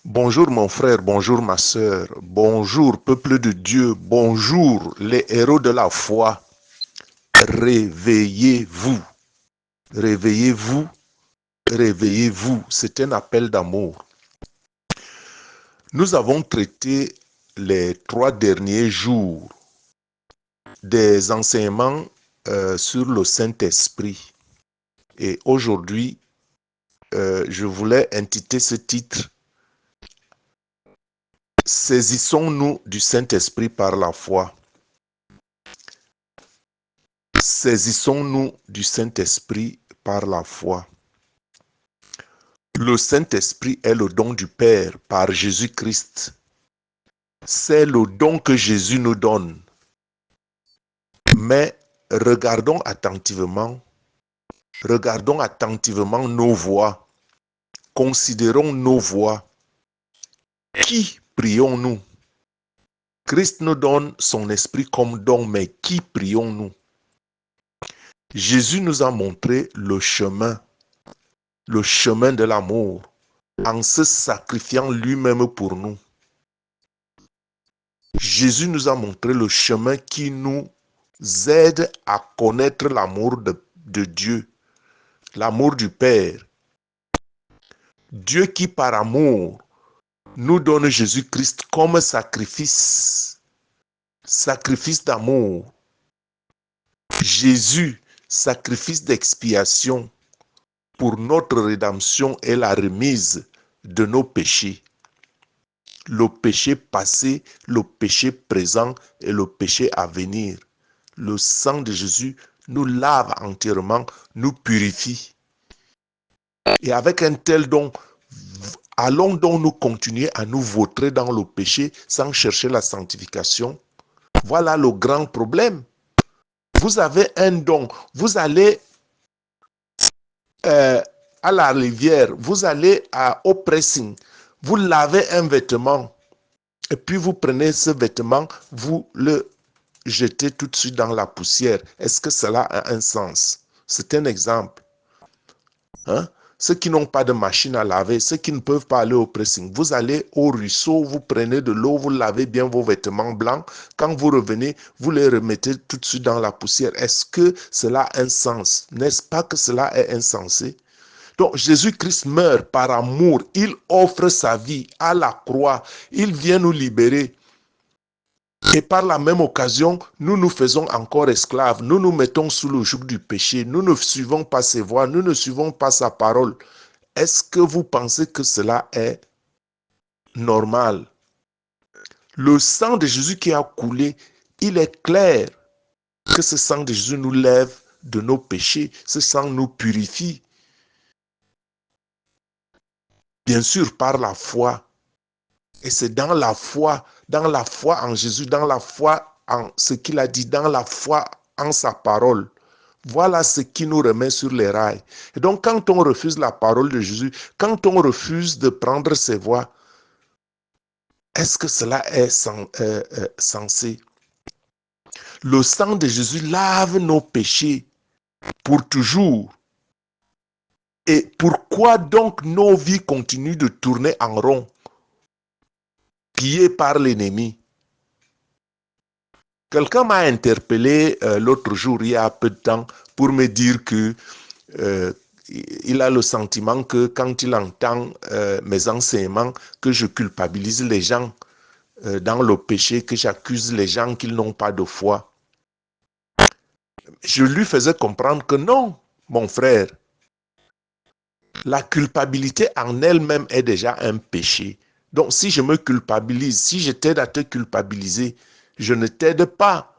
Bonjour mon frère, bonjour ma sœur, bonjour peuple de Dieu, bonjour les héros de la foi. Réveillez-vous, réveillez-vous, réveillez-vous. C'est un appel d'amour. Nous avons traité les 3 derniers jours des enseignements sur le Saint-Esprit. Et aujourd'hui, je voulais intituler ce titre « Saisissons-nous du Saint-Esprit par la foi ». Saisissons-nous du Saint-Esprit par la foi. Le Saint-Esprit est le don du Père par Jésus-Christ. C'est le don que Jésus nous donne. Mais regardons attentivement nos voix. Considérons nos voix. Qui prions-nous? Christ nous donne son esprit comme don, mais qui prions-nous? Jésus nous a montré le chemin de l'amour, en se sacrifiant lui-même pour nous. Jésus nous a montré le chemin qui nous aide à connaître l'amour de Dieu, l'amour du Père. Dieu qui par amour nous donne Jésus-Christ comme sacrifice d'amour. Jésus, sacrifice d'expiation pour notre rédemption et la remise de nos péchés. Le péché passé, le péché présent et le péché à venir. Le sang de Jésus nous lave entièrement, nous purifie. Et avec un tel don, allons donc nous continuer à nous vautrer dans le péché sans chercher la sanctification. Voilà le grand problème. Vous avez un don, vous allez à la rivière, vous allez au pressing, vous lavez un vêtement et puis vous prenez ce vêtement, vous le jetez tout de suite dans la poussière. Est-ce que cela a un sens? C'est un exemple. Ceux qui n'ont pas de machine à laver, ceux qui ne peuvent pas aller au pressing, vous allez au ruisseau, vous prenez de l'eau, vous lavez bien vos vêtements blancs. Quand vous revenez, vous les remettez tout de suite dans la poussière. Est-ce que cela a un sens? N'est-ce pas que cela est insensé? Donc Jésus-Christ meurt par amour. Il offre sa vie à la croix. Il vient nous libérer. Et par la même occasion, nous nous faisons encore esclaves. Nous nous mettons sous le joug du péché. Nous ne suivons pas ses voies. Nous ne suivons pas sa parole. Est-ce que vous pensez que cela est normal? Le sang de Jésus qui a coulé, il est clair que ce sang de Jésus nous lève de nos péchés. Ce sang nous purifie. Bien sûr, par la foi. Et c'est dans la foi en Jésus, dans la foi en ce qu'il a dit, dans la foi en sa parole. Voilà ce qui nous remet sur les rails. Et donc, quand on refuse la parole de Jésus, quand on refuse de prendre ses voies, est-ce que cela est sensé? Le sang de Jésus lave nos péchés pour toujours. Et pourquoi donc nos vies continuent de tourner en rond, pillées par l'ennemi? Quelqu'un m'a interpellé l'autre jour, il y a peu de temps, pour me dire que il a le sentiment que quand il entend mes enseignements, que je culpabilise les gens dans le péché, que j'accuse les gens qu'ils n'ont pas de foi. Je lui faisais comprendre que non, mon frère, la culpabilité en elle-même est déjà un péché. Donc si je me culpabilise, si je t'aide à te culpabiliser, je ne t'aide pas.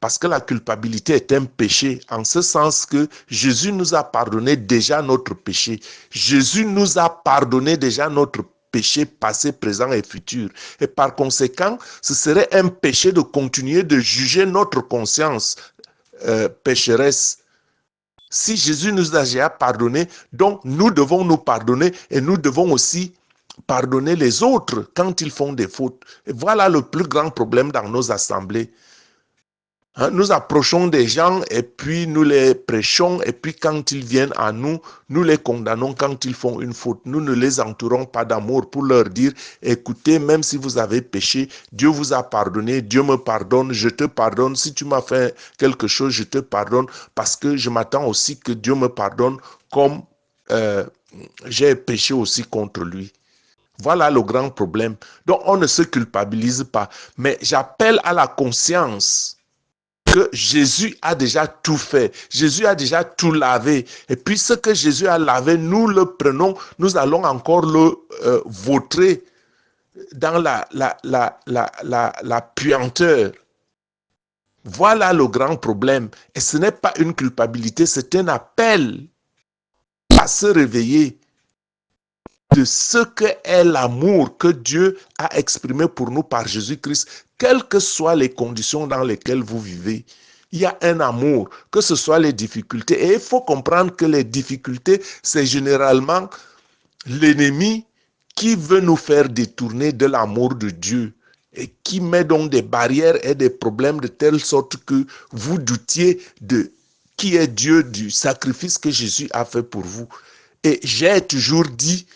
Parce que la culpabilité est un péché, en ce sens que Jésus nous a pardonné déjà notre péché. Jésus nous a pardonné déjà notre péché passé, présent et futur. Et par conséquent, ce serait un péché de continuer de juger notre conscience pécheresse. Si Jésus nous a déjà pardonné, donc nous devons nous pardonner et nous devons aussi pardonner les autres quand ils font des fautes. Et voilà le plus grand problème dans nos assemblées. Hein, nous approchons des gens et puis nous les prêchons et puis quand ils viennent à nous, nous les condamnons quand ils font une faute. Nous ne les entourons pas d'amour pour leur dire, écoutez, même si vous avez péché, Dieu vous a pardonné, Dieu me pardonne, je te pardonne. Si tu m'as fait quelque chose, je te pardonne parce que je m'attends aussi que Dieu me pardonne comme j'ai péché aussi contre lui. Voilà le grand problème. Donc on ne se culpabilise pas, mais j'appelle à la conscience que Jésus a déjà tout fait. Jésus a déjà tout lavé. Et puis ce que Jésus a lavé, nous le prenons, nous allons encore le vautrer dans la puanteur. Voilà le grand problème. Et ce n'est pas une culpabilité, c'est un appel à se réveiller de ce qu'est l'amour que Dieu a exprimé pour nous par Jésus-Christ, quelles que soient les conditions dans lesquelles vous vivez. Il y a un amour, que ce soit les difficultés. Et il faut comprendre que les difficultés, c'est généralement l'ennemi qui veut nous faire détourner de l'amour de Dieu et qui met donc des barrières et des problèmes de telle sorte que vous doutiez de qui est Dieu, du sacrifice que Jésus a fait pour vous. Et j'ai toujours dit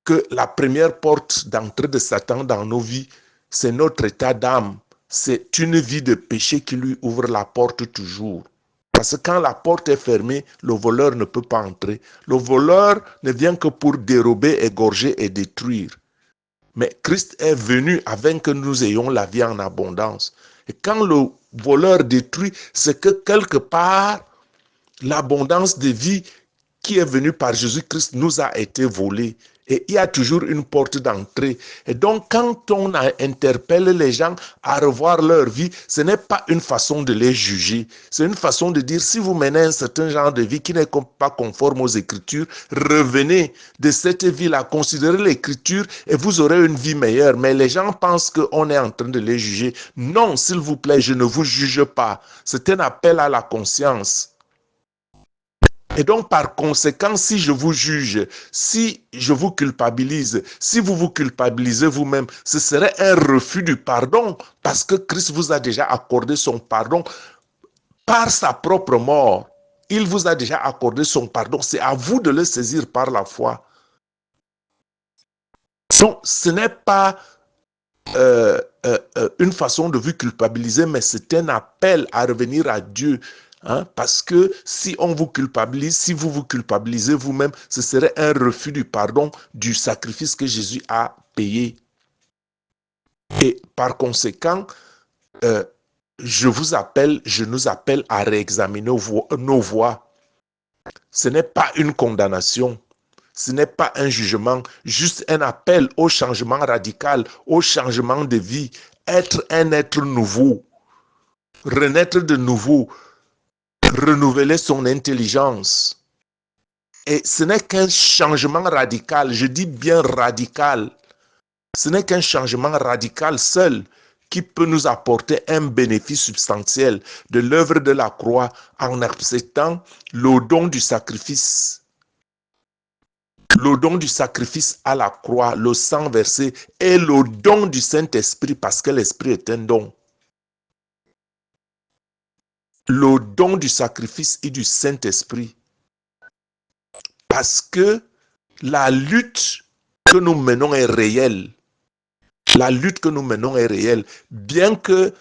que la première porte d'entrée de Satan dans nos vies, c'est notre état d'âme. C'est une vie de péché qui lui ouvre la porte toujours. Parce que quand la porte est fermée, le voleur ne peut pas entrer. Le voleur ne vient que pour dérober, égorger et détruire. Mais Christ est venu afin que nous ayons la vie en abondance. Et quand le voleur détruit, c'est que quelque part, l'abondance de vie qui est venue par Jésus-Christ nous a été volée. Et il y a toujours une porte d'entrée. Et donc, quand on interpelle les gens à revoir leur vie, ce n'est pas une façon de les juger. C'est une façon de dire, si vous menez un certain genre de vie qui n'est pas conforme aux Écritures, revenez de cette vie-là, considérez l'Écriture et vous aurez une vie meilleure. Mais les gens pensent qu'on est en train de les juger. Non, s'il vous plaît, je ne vous juge pas. C'est un appel à la conscience. Et donc, par conséquent, si je vous juge, si je vous culpabilise, si vous vous culpabilisez vous-même, ce serait un refus du pardon parce que Christ vous a déjà accordé son pardon par sa propre mort. Il vous a déjà accordé son pardon. C'est à vous de le saisir par la foi. Donc, ce n'est pas une façon de vous culpabiliser, mais c'est un appel à revenir à Dieu. Hein, parce que si on vous culpabilise, si vous vous culpabilisez vous-même, ce serait un refus du pardon, du sacrifice que Jésus a payé. Et par conséquent, je nous appelle à réexaminer nos voies. Ce n'est pas une condamnation, ce n'est pas un jugement, juste un appel au changement radical, au changement de vie, être un être nouveau, renaître de nouveau, renouveler son intelligence. Et ce n'est qu'un changement radical, je dis bien radical. Ce n'est qu'un changement radical seul qui peut nous apporter un bénéfice substantiel de l'œuvre de la croix en acceptant le don du sacrifice. Le don du sacrifice à la croix, le sang versé et le don du Saint-Esprit parce que l'Esprit est un don. Le don du sacrifice et du Saint-Esprit. Parce que la lutte que nous menons est réelle. La lutte que nous menons est réelle. Bien que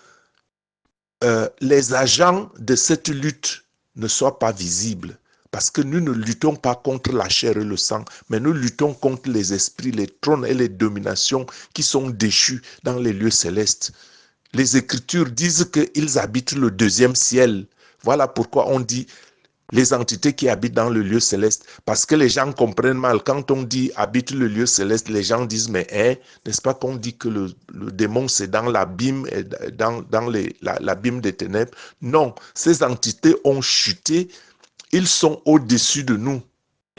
les agents de cette lutte ne soient pas visibles. Parce que nous ne luttons pas contre la chair et le sang, mais nous luttons contre les esprits, les trônes et les dominations qui sont déchus dans les lieux célestes. Les Écritures disent qu'ils habitent le deuxième ciel. Voilà pourquoi on dit les entités qui habitent dans le lieu céleste. Parce que les gens comprennent mal. Quand on dit habite le lieu céleste, les gens disent mais n'est-ce pas qu'on dit que le démon c'est dans l'abîme, dans l'abîme des ténèbres? Non, ces entités ont chuté. Ils sont au-dessus de nous.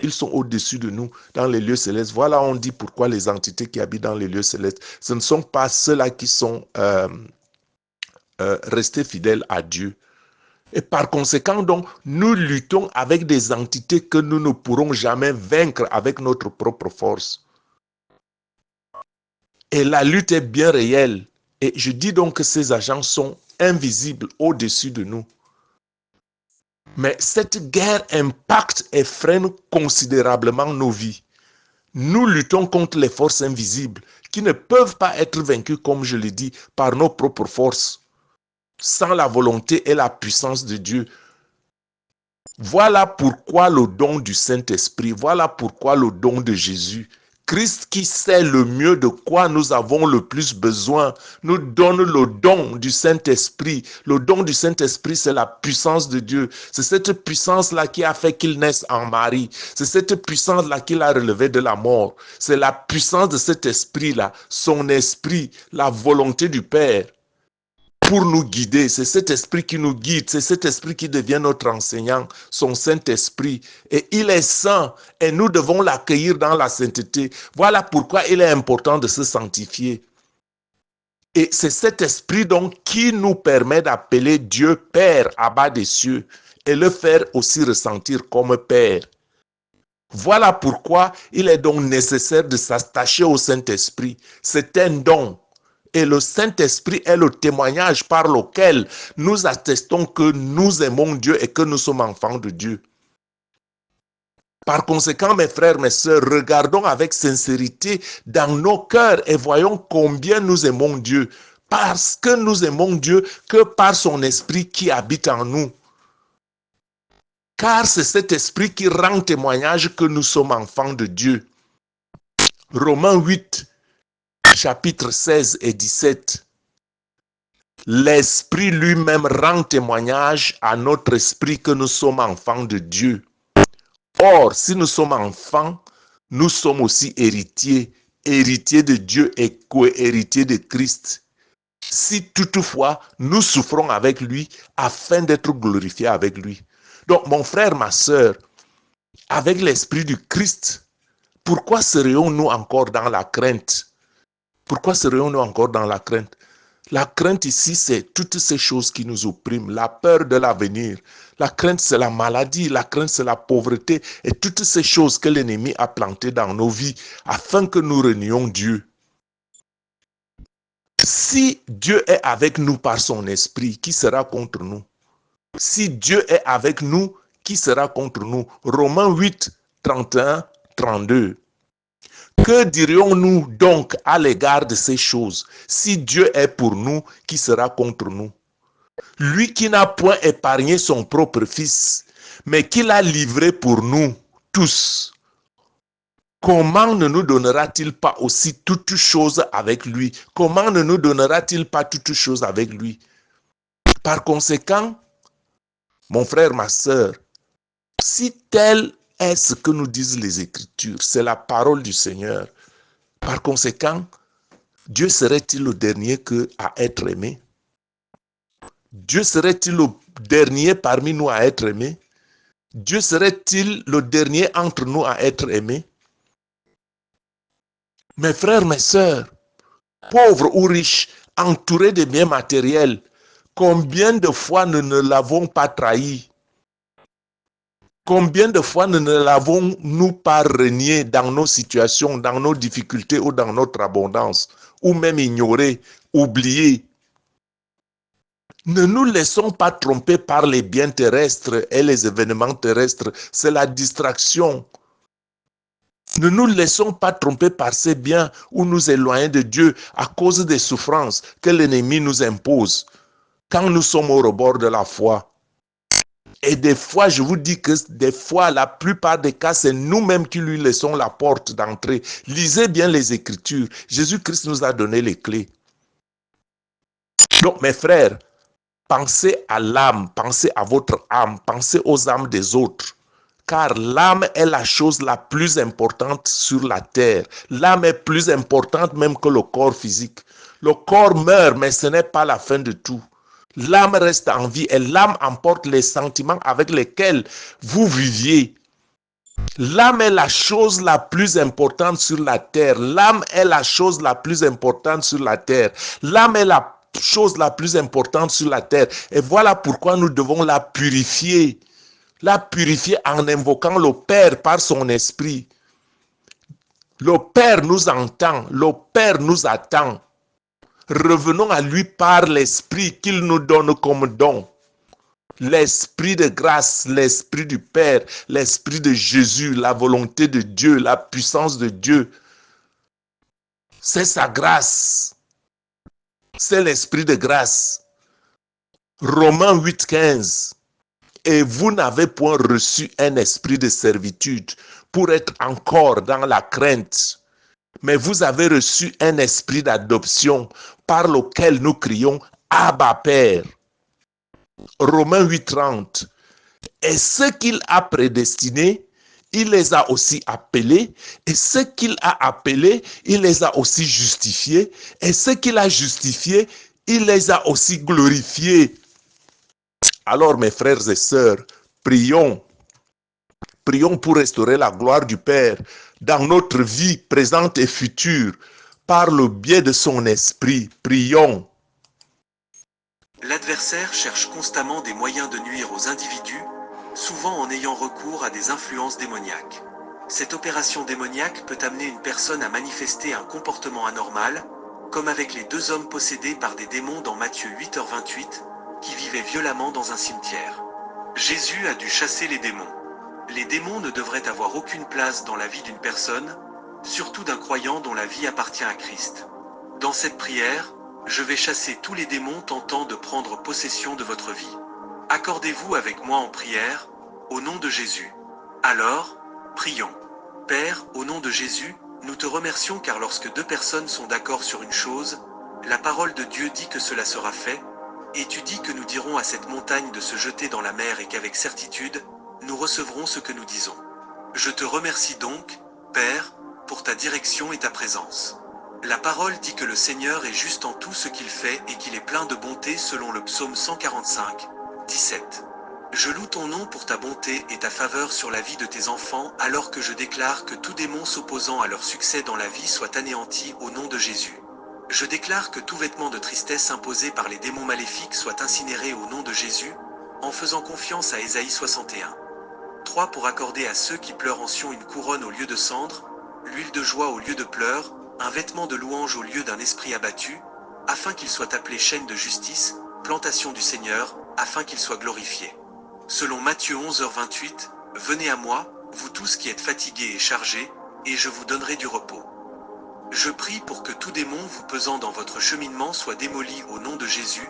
Ils sont au-dessus de nous dans les lieux célestes. Voilà, on dit pourquoi les entités qui habitent dans les lieux célestes, ce ne sont pas ceux-là qui sont restés fidèles à Dieu. Et par conséquent, donc, nous luttons avec des entités que nous ne pourrons jamais vaincre avec notre propre force. Et la lutte est bien réelle. Et je dis donc que ces agents sont invisibles au-dessus de nous. Mais cette guerre impacte et freine considérablement nos vies. Nous luttons contre les forces invisibles qui ne peuvent pas être vaincues, comme je l'ai dit, par nos propres forces, sans la volonté et la puissance de Dieu. Voilà pourquoi le don du Saint-Esprit, voilà pourquoi le don de Jésus. Christ qui sait le mieux de quoi nous avons le plus besoin, nous donne le don du Saint-Esprit. Le don du Saint-Esprit, c'est la puissance de Dieu. C'est cette puissance-là qui a fait qu'il naisse en Marie. C'est cette puissance-là qui l'a relevé de la mort. C'est la puissance de cet esprit-là, son esprit, la volonté du Père pour nous guider. C'est cet esprit qui nous guide, c'est cet esprit qui devient notre enseignant, son Saint-Esprit. Et il est saint et nous devons l'accueillir dans la sainteté. Voilà pourquoi il est important de se sanctifier. Et c'est cet esprit donc qui nous permet d'appeler Dieu Père à bas des cieux et le faire aussi ressentir comme Père. Voilà pourquoi il est donc nécessaire de s'attacher au Saint-Esprit. C'est un don. Et le Saint-Esprit est le témoignage par lequel nous attestons que nous aimons Dieu et que nous sommes enfants de Dieu. Par conséquent, mes frères, mes sœurs, regardons avec sincérité dans nos cœurs et voyons combien nous aimons Dieu. Parce que nous aimons Dieu que par son esprit qui habite en nous. Car c'est cet esprit qui rend témoignage que nous sommes enfants de Dieu. Romains 8, chapitres 16 et 17. L'esprit lui-même rend témoignage à notre esprit que nous sommes enfants de Dieu. Or, si nous sommes enfants, nous sommes aussi héritiers, héritiers de Dieu et co-héritiers de Christ. Si toutefois nous souffrons avec lui afin d'être glorifiés avec lui. Donc, mon frère, ma sœur, avec l'esprit du Christ, pourquoi serions-nous encore dans la crainte? Pourquoi serions-nous encore dans la crainte? La crainte ici, c'est toutes ces choses qui nous oppriment, la peur de l'avenir. La crainte, c'est la maladie, la crainte, c'est la pauvreté et toutes ces choses que l'ennemi a plantées dans nos vies afin que nous renions Dieu. Si Dieu est avec nous par son esprit, qui sera contre nous? Si Dieu est avec nous, qui sera contre nous? Romains 8, 31, 32. Que dirions-nous donc à l'égard de ces choses? Si Dieu est pour nous, qui sera contre nous? Lui qui n'a point épargné son propre fils, mais qui l'a livré pour nous tous, comment ne nous donnera-t-il pas aussi toutes choses avec lui? Comment ne nous donnera-t-il pas toutes choses avec lui? Par conséquent, mon frère, ma sœur, si tel est ce que nous disent les Écritures, c'est la parole du Seigneur. Par conséquent, Dieu serait-il le dernier à être aimé? Dieu serait-il le dernier parmi nous à être aimé? Dieu serait-il le dernier entre nous à être aimé? Mes frères, mes sœurs, pauvres ou riches, entourés de biens matériels, combien de fois nous ne l'avons pas trahi? Combien de fois ne l'avons-nous pas renié dans nos situations, dans nos difficultés ou dans notre abondance, ou même ignoré, oublié? Ne nous laissons pas tromper par les biens terrestres et les événements terrestres, c'est la distraction. Ne nous laissons pas tromper par ces biens ou nous éloigner de Dieu à cause des souffrances que l'ennemi nous impose quand nous sommes au rebord de la foi. Et des fois, je vous dis que des fois, la plupart des cas, c'est nous-mêmes qui lui laissons la porte d'entrée. Lisez bien les Écritures. Jésus-Christ nous a donné les clés. Donc, mes frères, pensez à l'âme, pensez à votre âme, pensez aux âmes des autres. Car l'âme est la chose la plus importante sur la terre. L'âme est plus importante même que le corps physique. Le corps meurt, mais ce n'est pas la fin de tout. L'âme reste en vie et l'âme emporte les sentiments avec lesquels vous viviez. L'âme est la chose la plus importante sur la terre. L'âme est la chose la plus importante sur la terre. L'âme est la chose la plus importante sur la terre. Et voilà pourquoi nous devons la purifier. La purifier en invoquant le Père par son esprit. Le Père nous entend. Le Père nous attend. Revenons à lui par l'Esprit qu'il nous donne comme don. L'Esprit de grâce, l'Esprit du Père, l'Esprit de Jésus, la volonté de Dieu, la puissance de Dieu. C'est sa grâce. C'est l'Esprit de grâce. Romains 8, 15. Et vous n'avez point reçu un esprit de servitude pour être encore dans la crainte, mais vous avez reçu un esprit d'adoption par lequel nous crions Abba Père. Romains 8, 30. Et ce qu'il a prédestiné, il les a aussi appelés, et ce qu'il a appelés, il les a aussi justifiés, et ce qu'il a justifiés, il les a aussi glorifiés. Alors mes frères et sœurs, prions pour restaurer la gloire du Père dans notre vie présente et future par le biais de son esprit. Prions. L'adversaire cherche constamment des moyens de nuire aux individus, souvent en ayant recours à des influences démoniaques. Cette opération démoniaque peut amener une personne à manifester un comportement anormal, comme avec les 2 hommes possédés par des démons dans Matthieu 8h28, qui vivaient violemment dans un cimetière. Jésus a dû chasser les démons. Les démons ne devraient avoir aucune place dans la vie d'une personne, surtout d'un croyant dont la vie appartient à Christ. Dans cette prière, je vais chasser tous les démons tentant de prendre possession de votre vie. Accordez-vous avec moi en prière, au nom de Jésus. Alors, prions. Père, au nom de Jésus, nous te remercions car lorsque 2 personnes sont d'accord sur une chose, la parole de Dieu dit que cela sera fait, et tu dis que nous dirons à cette montagne de se jeter dans la mer et qu'avec certitude, nous recevrons ce que nous disons. Je te remercie donc, Père, pour ta direction et ta présence. La parole dit que le Seigneur est juste en tout ce qu'il fait et qu'il est plein de bonté selon le psaume 145, 17. Je loue ton nom pour ta bonté et ta faveur sur la vie de tes enfants alors que je déclare que tout démon s'opposant à leur succès dans la vie soit anéanti au nom de Jésus. Je déclare que tout vêtement de tristesse imposé par les démons maléfiques soit incinéré au nom de Jésus, en faisant confiance à Ésaïe 61. 3 pour accorder à ceux qui pleurent en Sion une couronne au lieu de cendre, l'huile de joie au lieu de pleurs, un vêtement de louange au lieu d'un esprit abattu, afin qu'il soit appelé chaîne de justice, plantation du Seigneur, afin qu'il soit glorifié. Selon Matthieu 11h28, venez à moi, vous tous qui êtes fatigués et chargés, et je vous donnerai du repos. Je prie pour que tout démon vous pesant dans votre cheminement soit démoli au nom de Jésus,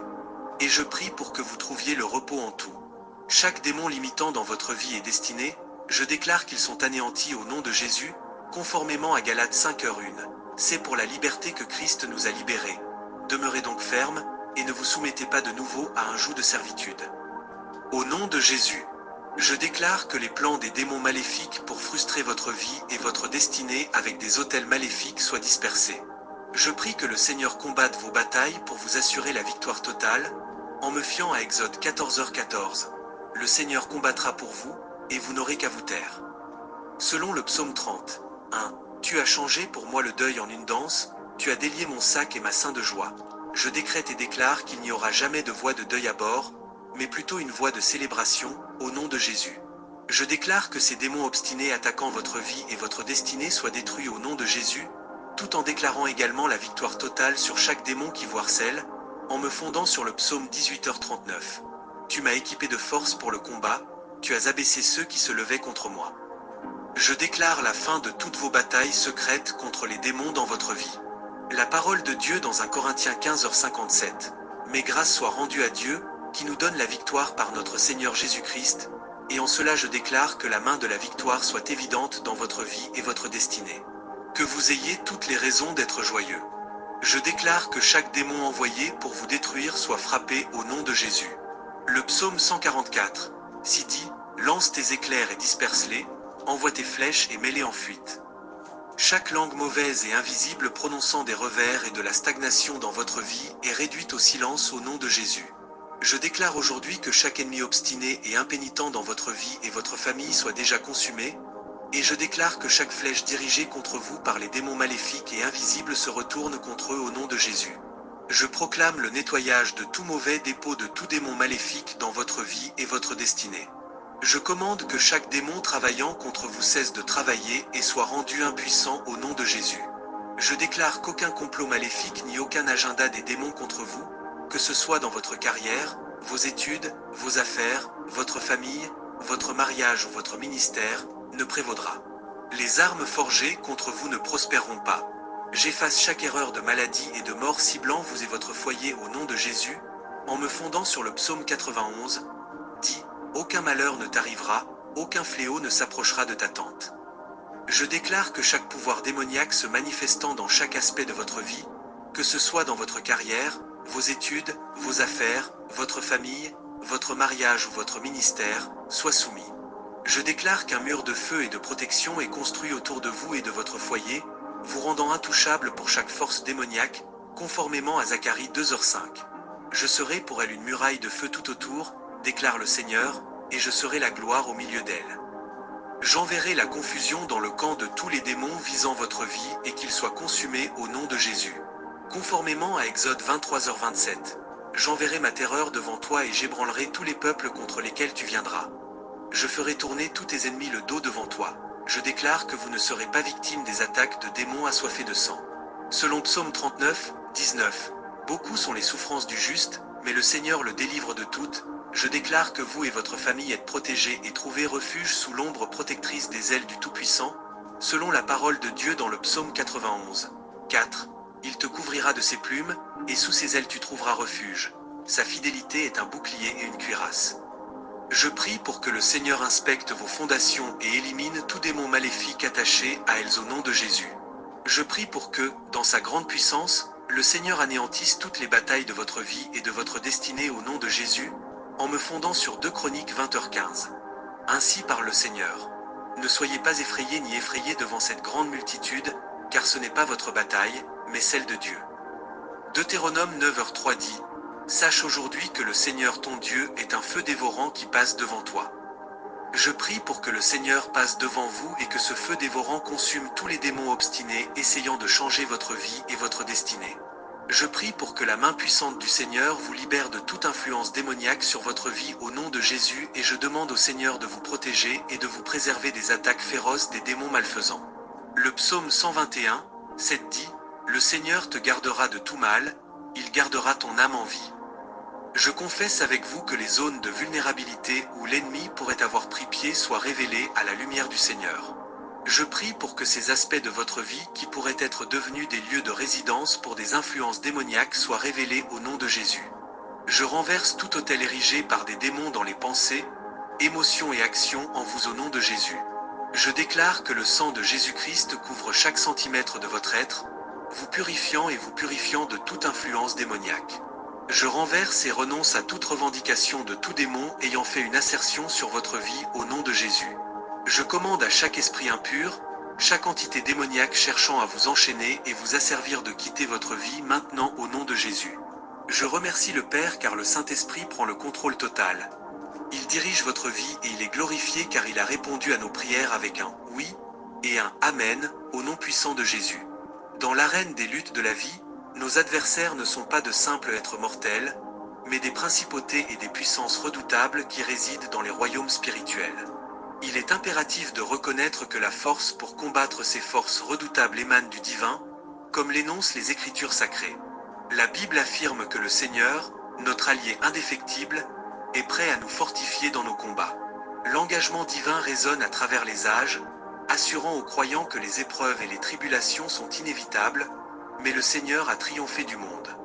et je prie pour que vous trouviez le repos en tout. Chaque démon limitant dans votre vie et destinée, je déclare qu'ils sont anéantis au nom de Jésus, conformément à Galates 5h1. C'est pour la liberté que Christ nous a libérés. Demeurez donc fermes, et ne vous soumettez pas de nouveau à un joug de servitude. Au nom de Jésus, je déclare que les plans des démons maléfiques pour frustrer votre vie et votre destinée avec des autels maléfiques soient dispersés. Je prie que le Seigneur combatte vos batailles pour vous assurer la victoire totale, en me fiant à Exode 14h14. Le Seigneur combattra pour vous, et vous n'aurez qu'à vous taire. Selon le psaume 30, 1. Tu as changé pour moi le deuil en une danse, tu as délié mon sac et ma sein de joie. Je décrète et déclare qu'il n'y aura jamais de voix de deuil à bord, mais plutôt une voix de célébration, au nom de Jésus. Je déclare que ces démons obstinés attaquant votre vie et votre destinée soient détruits au nom de Jésus, tout en déclarant également la victoire totale sur chaque démon qui vous harcèle, en me fondant sur le psaume 18h39. Tu m'as équipé de force pour le combat, tu as abaissé ceux qui se levaient contre moi. Je déclare la fin de toutes vos batailles secrètes contre les démons dans votre vie. La parole de Dieu dans 1 Corinthiens 15h57. Mais grâce soit rendue à Dieu, qui nous donne la victoire par notre Seigneur Jésus-Christ, et en cela je déclare que la main de la victoire soit évidente dans votre vie et votre destinée. Que vous ayez toutes les raisons d'être joyeux. Je déclare que chaque démon envoyé pour vous détruire soit frappé au nom de Jésus. Le psaume 144, si dit, lance tes éclairs et disperse-les, envoie tes flèches et mets-les en fuite. Chaque langue mauvaise et invisible prononçant des revers et de la stagnation dans votre vie est réduite au silence au nom de Jésus. Je déclare aujourd'hui que chaque ennemi obstiné et impénitent dans votre vie et votre famille soit déjà consumé, et je déclare que chaque flèche dirigée contre vous par les démons maléfiques et invisibles se retourne contre eux au nom de Jésus. Je proclame le nettoyage de tout mauvais dépôt de tout démon maléfique dans votre vie et votre destinée. Je commande que chaque démon travaillant contre vous cesse de travailler et soit rendu impuissant au nom de Jésus. Je déclare qu'aucun complot maléfique ni aucun agenda des démons contre vous, que ce soit dans votre carrière, vos études, vos affaires, votre famille, votre mariage ou votre ministère, ne prévaudra. Les armes forgées contre vous ne prospéreront pas. J'efface chaque erreur de maladie et de mort ciblant vous et votre foyer au nom de Jésus, en me fondant sur le psaume 91, dit, « Aucun malheur ne t'arrivera, aucun fléau ne s'approchera de ta tente. » Je déclare que chaque pouvoir démoniaque se manifestant dans chaque aspect de votre vie, que ce soit dans votre carrière, vos études, vos affaires, votre famille, votre mariage ou votre ministère, soit soumis. Je déclare qu'un mur de feu et de protection est construit autour de vous et de votre foyer, vous rendant intouchable pour chaque force démoniaque, conformément à Zacharie 2h5. Je serai pour elle une muraille de feu tout autour, déclare le Seigneur, et je serai la gloire au milieu d'elle. J'enverrai la confusion dans le camp de tous les démons visant votre vie et qu'ils soient consumés au nom de Jésus. Conformément à Exode 23h27, j'enverrai ma terreur devant toi et j'ébranlerai tous les peuples contre lesquels tu viendras. Je ferai tourner tous tes ennemis le dos devant toi. Je déclare que vous ne serez pas victime des attaques de démons assoiffés de sang. Selon Psaume 39, 19, beaucoup sont les souffrances du juste, mais le Seigneur le délivre de toutes. Je déclare que vous et votre famille êtes protégés et trouvez refuge sous l'ombre protectrice des ailes du Tout-Puissant, selon la parole de Dieu dans le Psaume 91, 4. Il te couvrira de ses plumes, et sous ses ailes tu trouveras refuge. Sa fidélité est un bouclier et une cuirasse. Je prie pour que le Seigneur inspecte vos fondations et élimine tout démon maléfique attaché à elles au nom de Jésus. Je prie pour que, dans sa grande puissance, le Seigneur anéantisse toutes les batailles de votre vie et de votre destinée au nom de Jésus, en me fondant sur 2 Chroniques 20h15. Ainsi parle le Seigneur. Ne soyez pas effrayés ni effrayés devant cette grande multitude, car ce n'est pas votre bataille, mais celle de Dieu. Deutéronome 9h3 dit, « Sache aujourd'hui que le Seigneur ton Dieu est un feu dévorant qui passe devant toi. » Je prie pour que le Seigneur passe devant vous et que ce feu dévorant consume tous les démons obstinés essayant de changer votre vie et votre destinée. Je prie pour que la main puissante du Seigneur vous libère de toute influence démoniaque sur votre vie au nom de Jésus et je demande au Seigneur de vous protéger et de vous préserver des attaques féroces des démons malfaisants. Le psaume 121, 7 dit, « Le Seigneur te gardera de tout mal, il gardera ton âme en vie. » Je confesse avec vous que les zones de vulnérabilité où l'ennemi pourrait avoir pris pied soient révélées à la lumière du Seigneur. Je prie pour que ces aspects de votre vie qui pourraient être devenus des lieux de résidence pour des influences démoniaques soient révélés au nom de Jésus. Je renverse tout autel érigé par des démons dans les pensées, émotions et actions en vous au nom de Jésus. Je déclare que le sang de Jésus-Christ couvre chaque centimètre de votre être, vous purifiant et vous purifiant de toute influence démoniaque. Je renverse et renonce à toute revendication de tout démon ayant fait une assertion sur votre vie au nom de Jésus. Je commande à chaque esprit impur, chaque entité démoniaque cherchant à vous enchaîner et vous asservir de quitter votre vie maintenant au nom de Jésus. Je remercie le Père car le Saint-Esprit prend le contrôle total. Il dirige votre vie et il est glorifié car il a répondu à nos prières avec un « oui » et un « amen » au nom puissant de Jésus. Dans l'arène des luttes de la vie, nos adversaires ne sont pas de simples êtres mortels, mais des principautés et des puissances redoutables qui résident dans les royaumes spirituels. Il est impératif de reconnaître que la force pour combattre ces forces redoutables émane du divin, comme l'énoncent les Écritures sacrées. La Bible affirme que le Seigneur, notre allié indéfectible, est prêt à nous fortifier dans nos combats. L'engagement divin résonne à travers les âges, assurant aux croyants que les épreuves et les tribulations sont inévitables, mais le Seigneur a triomphé du monde.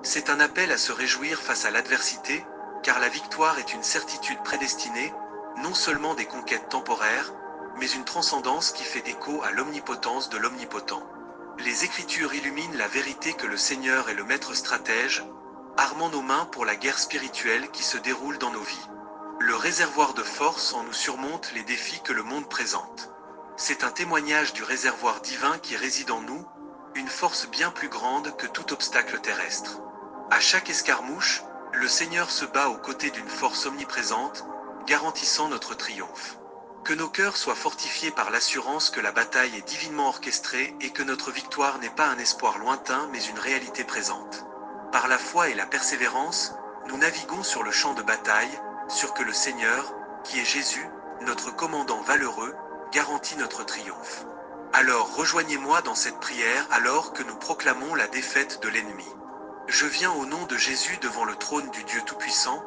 C'est un appel à se réjouir face à l'adversité, car la victoire est une certitude prédestinée, non seulement des conquêtes temporaires, mais une transcendance qui fait écho à l'omnipotence de l'omnipotent. Les Écritures illuminent la vérité que le Seigneur est le maître stratège, armant nos mains pour la guerre spirituelle qui se déroule dans nos vies. Le réservoir de force en nous surmonte les défis que le monde présente. C'est un témoignage du réservoir divin qui réside en nous, une force bien plus grande que tout obstacle terrestre. À chaque escarmouche, le Seigneur se bat aux côtés d'une force omniprésente, garantissant notre triomphe. Que nos cœurs soient fortifiés par l'assurance que la bataille est divinement orchestrée et que notre victoire n'est pas un espoir lointain mais une réalité présente. Par la foi et la persévérance, nous naviguons sur le champ de bataille, sur que le Seigneur, qui est Jésus, notre commandant valeureux, garantit notre triomphe. Alors rejoignez-moi dans cette prière alors que nous proclamons la défaite de l'ennemi. Je viens au nom de Jésus devant le trône du Dieu Tout-Puissant,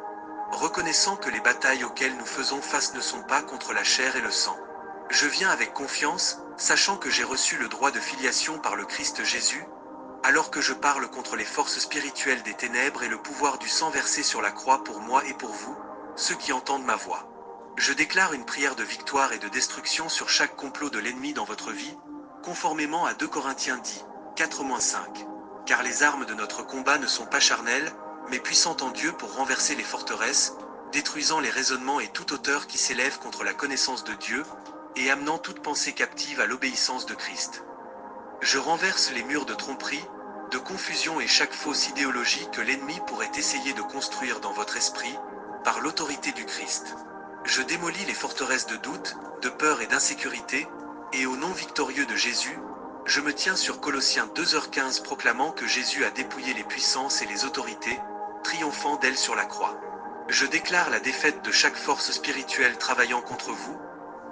reconnaissant que les batailles auxquelles nous faisons face ne sont pas contre la chair et le sang. Je viens avec confiance, sachant que j'ai reçu le droit de filiation par le Christ Jésus, alors que je parle contre les forces spirituelles des ténèbres et le pouvoir du sang versé sur la croix pour moi et pour vous, ceux qui entendent ma voix. Je déclare une prière de victoire et de destruction sur chaque complot de l'ennemi dans votre vie, conformément à 2 Corinthiens 10, 4-5. Car les armes de notre combat ne sont pas charnelles, mais puissantes en Dieu pour renverser les forteresses, détruisant les raisonnements et toute hauteur qui s'élève contre la connaissance de Dieu, et amenant toute pensée captive à l'obéissance de Christ. Je renverse les murs de tromperie, de confusion et chaque fausse idéologie que l'ennemi pourrait essayer de construire dans votre esprit, par l'autorité du Christ. Je démolis les forteresses de doute, de peur et d'insécurité, et au nom victorieux de Jésus, je me tiens sur Colossiens 2h15 proclamant que Jésus a dépouillé les puissances et les autorités, triomphant d'elles sur la croix. Je déclare la défaite de chaque force spirituelle travaillant contre vous.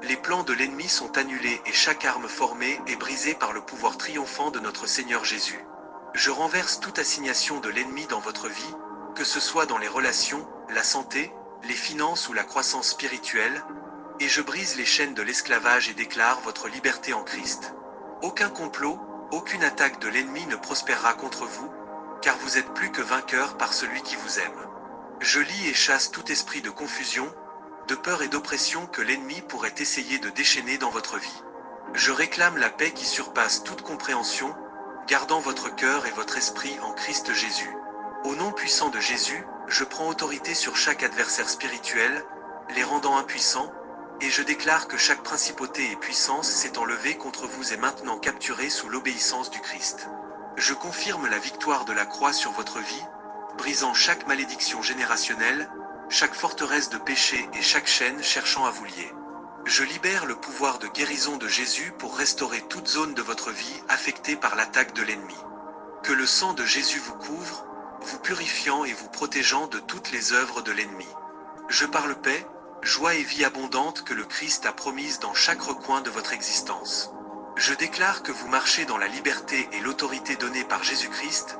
Les plans de l'ennemi sont annulés et chaque arme formée est brisée par le pouvoir triomphant de notre Seigneur Jésus. Je renverse toute assignation de l'ennemi dans votre vie, que ce soit dans les relations, la santé, les finances ou la croissance spirituelle, et je brise les chaînes de l'esclavage et déclare votre liberté en Christ. Aucun complot, aucune attaque de l'ennemi ne prospérera contre vous, car vous êtes plus que vainqueur par celui qui vous aime. Je lie et chasse tout esprit de confusion, de peur et d'oppression que l'ennemi pourrait essayer de déchaîner dans votre vie. Je réclame la paix qui surpasse toute compréhension, gardant votre cœur et votre esprit en Christ Jésus. Au nom puissant de Jésus, je prends autorité sur chaque adversaire spirituel, les rendant impuissants, et je déclare que chaque principauté et puissance s'est enlevée contre vous et maintenant capturée sous l'obéissance du Christ. Je confirme la victoire de la croix sur votre vie, brisant chaque malédiction générationnelle, chaque forteresse de péché et chaque chaîne cherchant à vous lier. Je libère le pouvoir de guérison de Jésus pour restaurer toute zone de votre vie affectée par l'attaque de l'ennemi. Que le sang de Jésus vous couvre, vous purifiant et vous protégeant de toutes les œuvres de l'ennemi. Je parle paix, joie et vie abondante que le Christ a promise dans chaque recoin de votre existence. Je déclare que vous marchez dans la liberté et l'autorité donnée par Jésus-Christ,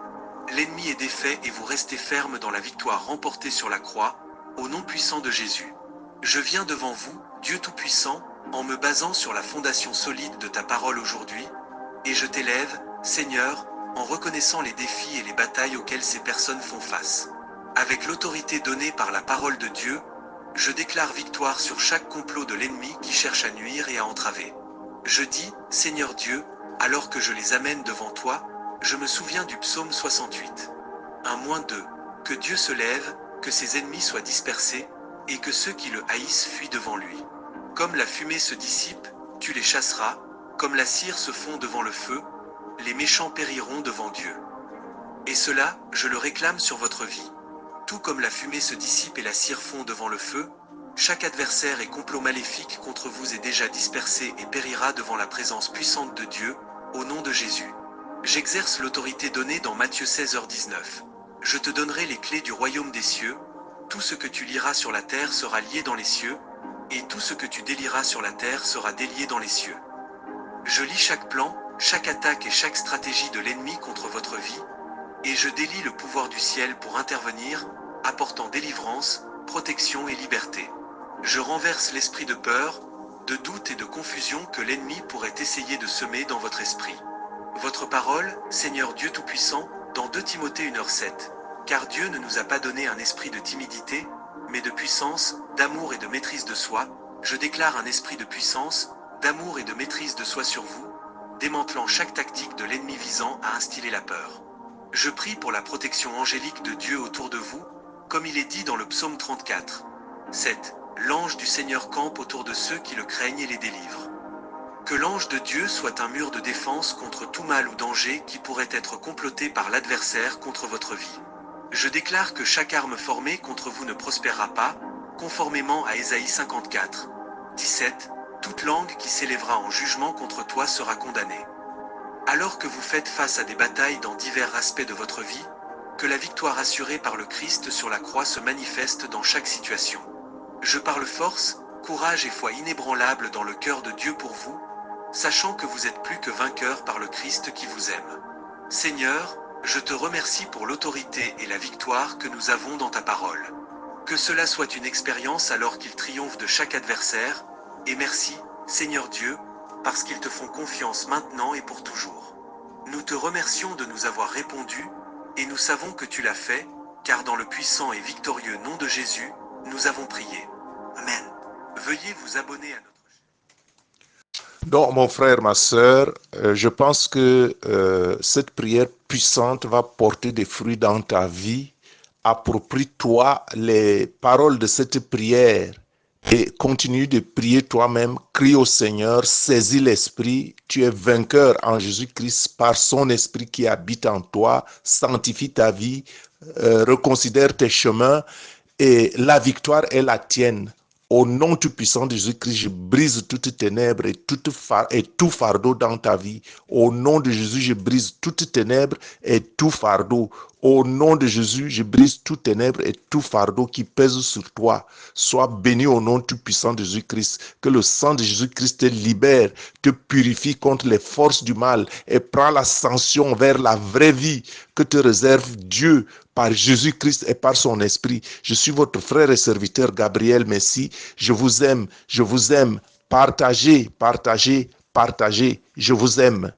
l'ennemi est défait et vous restez ferme dans la victoire remportée sur la croix, au nom puissant de Jésus. Je viens devant vous, Dieu Tout-Puissant, en me basant sur la fondation solide de ta parole aujourd'hui, et je t'élève, Seigneur, en reconnaissant les défis et les batailles auxquelles ces personnes font face. Avec l'autorité donnée par la parole de Dieu, je déclare victoire sur chaque complot de l'ennemi qui cherche à nuire et à entraver. Je dis, Seigneur Dieu, alors que je les amène devant toi, je me souviens du psaume 68. 1-2. Que Dieu se lève, que ses ennemis soient dispersés, et que ceux qui le haïssent fuient devant lui. Comme la fumée se dissipe, tu les chasseras, comme la cire se fond devant le feu, les méchants périront devant Dieu. Et cela, je le réclame sur votre vie. Tout comme la fumée se dissipe et la cire fond devant le feu, chaque adversaire et complot maléfique contre vous est déjà dispersé et périra devant la présence puissante de Dieu, au nom de Jésus. J'exerce l'autorité donnée dans Matthieu 16h19. Je te donnerai les clés du royaume des cieux, tout ce que tu lieras sur la terre sera lié dans les cieux, et tout ce que tu délieras sur la terre sera délié dans les cieux. Je lis chaque plan, chaque attaque et chaque stratégie de l'ennemi contre votre vie, et je délie le pouvoir du ciel pour intervenir, apportant délivrance, protection et liberté. Je renverse l'esprit de peur, de doute et de confusion que l'ennemi pourrait essayer de semer dans votre esprit. Votre parole, Seigneur Dieu Tout-Puissant, dans 2 Timothée 1h7. Car Dieu ne nous a pas donné un esprit de timidité, mais de puissance, d'amour et de maîtrise de soi. Je déclare un esprit de puissance, d'amour et de maîtrise de soi sur vous, démantelant chaque tactique de l'ennemi visant à instiller la peur. Je prie pour la protection angélique de Dieu autour de vous, comme il est dit dans le psaume 34. 7. L'ange du Seigneur campe autour de ceux qui le craignent et les délivre. Que l'ange de Dieu soit un mur de défense contre tout mal ou danger qui pourrait être comploté par l'adversaire contre votre vie. Je déclare que chaque arme formée contre vous ne prospérera pas, conformément à Ésaïe 54. 17. Toute langue qui s'élèvera en jugement contre toi sera condamnée. Alors que vous faites face à des batailles dans divers aspects de votre vie, que la victoire assurée par le Christ sur la croix se manifeste dans chaque situation. Je parle force, courage et foi inébranlable dans le cœur de Dieu pour vous, sachant que vous êtes plus que vainqueurs par le Christ qui vous aime. Seigneur, je te remercie pour l'autorité et la victoire que nous avons dans ta parole. Que cela soit une expérience alors qu'ils triomphent de chaque adversaire, et merci, Seigneur Dieu, parce qu'ils te font confiance maintenant et pour toujours. Nous te remercions de nous avoir répondu, et nous savons que tu l'as fait, car dans le puissant et victorieux nom de Jésus, nous avons prié. Amen. Veuillez vous abonner à notre chaîne. Donc, mon frère, ma sœur, je pense que cette prière puissante va porter des fruits dans ta vie. Approprie-toi les paroles de cette prière et continue de prier toi-même. Crie au Seigneur, saisis l'Esprit. Tu es vainqueur en Jésus-Christ par son Esprit qui habite en toi. Sanctifie ta vie, reconsidère tes chemins et la victoire est la tienne. Au nom tout puissant de Jésus-Christ, je brise toutes ténèbres et tout fardeau dans ta vie. Au nom de Jésus, je brise toutes ténèbres et tout fardeau. Au nom de Jésus, je brise toutes ténèbres et tout fardeau qui pèse sur toi. Sois béni au nom tout puissant de Jésus-Christ. Que le sang de Jésus-Christ te libère, te purifie contre les forces du mal et prend l'ascension vers la vraie vie que te réserve Dieu par Jésus-Christ et par son esprit. Je suis votre frère et serviteur Gabriel Messi. Je vous aime, je vous aime. Partagez, partagez, partagez. Je vous aime.